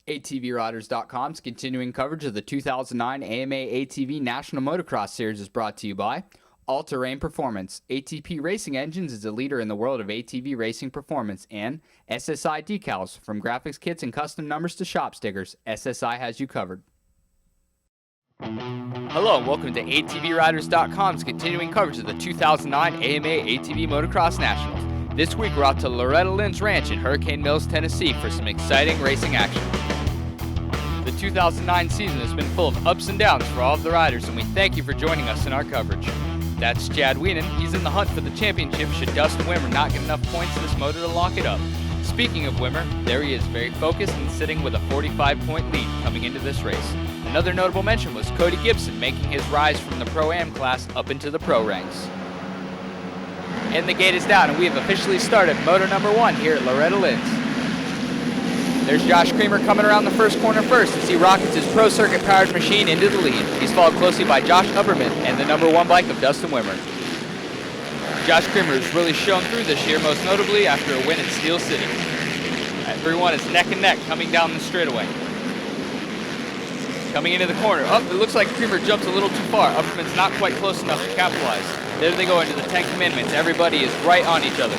ATVRiders.com's continuing coverage of the 2009 AMA ATV National Motocross Series is brought to you by All Terrain Performance. ATP Racing Engines is a leader in the world of ATV racing performance, and SSI Decals. From graphics kits and custom numbers to shop stickers, SSI has you covered. Hello and welcome to ATVRiders.com's continuing coverage of the 2009 AMA ATV Motocross Nationals. This week we're out to Loretta Lynn's ranch in Hurricane Mills, Tennessee for some exciting racing action. The 2009 season has been full of ups and downs for all of the riders, and we thank you for joining us in our coverage. That's Chad Wienen. He's in the hunt for the championship should Dustin Wimmer not get enough points in this motor to lock it up. Speaking of Wimmer, there he is, very focused and sitting with a 45-point lead coming into this race. Another notable mention was Cody Gibson making his rise from the Pro-Am class up into the Pro ranks. And the gate is down, and we have officially started moto number 1 here at Loretta Lynn's. There's Josh Creamer coming around the first corner first as he rockets his Pro Circuit powered machine into the lead. He's followed closely by Josh Upperman and the number 1 bike of Dustin Wimmer. Josh Creamer has really shown through this year, most notably after a win at Steel City. Everyone is neck and neck coming down the straightaway. Coming into the corner. Oh, it looks like Creamer jumps a little too far. Upperman's not quite close enough to capitalize. There they go into the 10 commandments. Everybody is right on each other.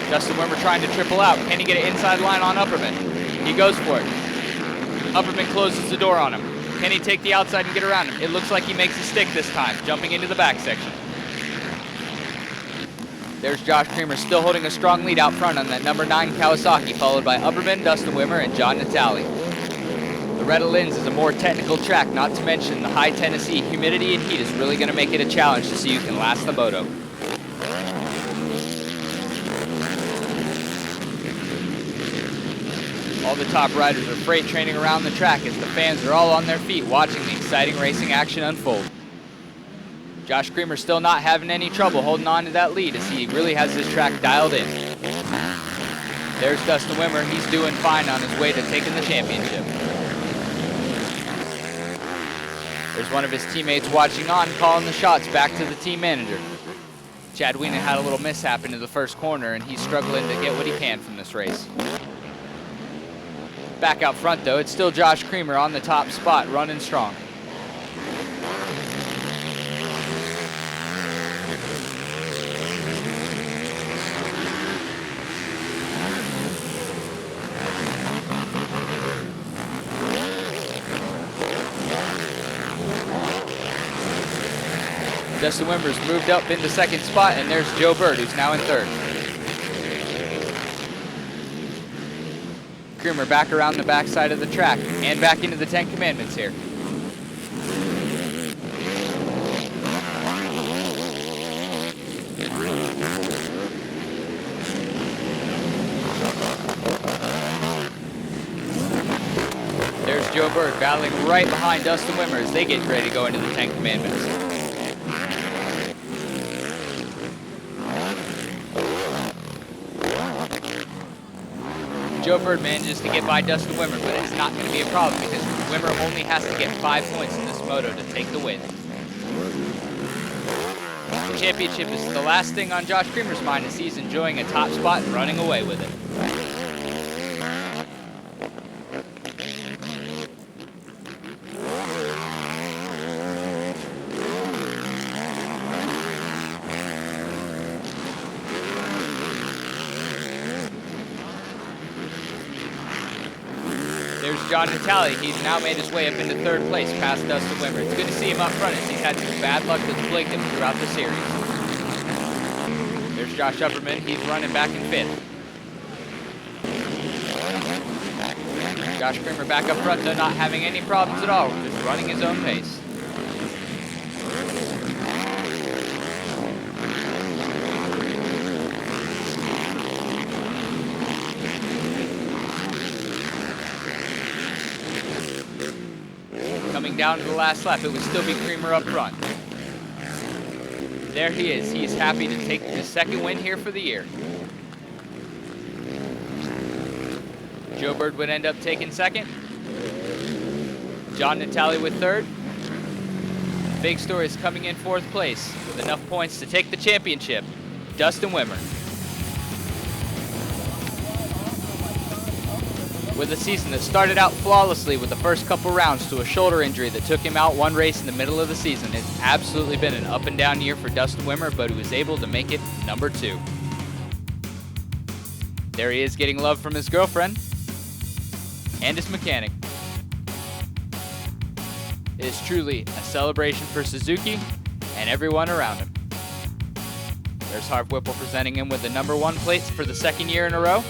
Dustin Wimmer trying to triple out. Can he get an inside line on Upperman? He goes for it. Upperman closes the door on him. Can he take the outside and get around him? It looks like he makes a stick this time, jumping into the back section. There's Josh Creamer still holding a strong lead out front on that number 9 Kawasaki, followed by Upperman, Dustin Wimmer, and John Natale. Loretta Lynn's is a more technical track, not to mention the high Tennessee humidity and heat is really going to make it a challenge to see who can last the moto. All the top riders are freight training around the track as the fans are all on their feet watching the exciting racing action unfold. Josh Creamer still not having any trouble holding on to that lead as he really has this track dialed in. There's Dustin Wimmer. He's doing fine on his way to taking the championship. There's one of his teammates watching on, calling the shots back to the team manager. Chad Wienen had a little mishap into the first corner, and he's struggling to get what he can from this race. Back out front, though, it's still Josh Creamer on the top spot, running strong. Dustin Wimmer's moved up into second spot, and there's Joe Bird, who's now in third. Creamer back around the backside of the track and back into the 10 commandments here. There's Joe Bird battling right behind Dustin Wimmer as they get ready to go into the 10 commandments. Joe Bird manages to get by Dustin Wimmer, but it's not going to be a problem because Wimmer only has to get 5 points in this moto to take the win. The championship is the last thing on Josh Creamer's mind as he's enjoying a top spot and running away with it. There's John Natale. He's now made his way up into third place past Dustin Wimmer. It's good to see him up front as he's had some bad luck that's plagued him throughout the series. There's Josh Upperman. He's running back in 5th. Josh Creamer back up front, though, not having any problems at all, just running his own pace. Coming down to the last lap, it would still be Creamer up front. There he is. He is happy to take the second win here for the year. Joe Bird would end up taking second. John Natale with third. Big Story is coming in 4th place with enough points to take the championship. Dustin Wimmer. With a season that started out flawlessly with the first couple rounds to a shoulder injury that took him out one race in the middle of the season, it's absolutely been an up and down year for Dustin Wimmer, but he was able to make it number 2. There he is getting love from his girlfriend and his mechanic. It is truly a celebration for Suzuki and everyone around him. There's Harv Whipple presenting him with the number 1 plates for the 2nd year in a row.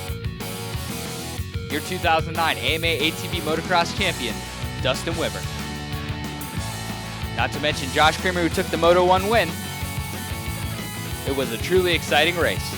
Your 2009 AMA ATV Motocross champion, Dustin Wimmer. Not to mention Josh Kramer, who took the Moto 1 win. It was a truly exciting race.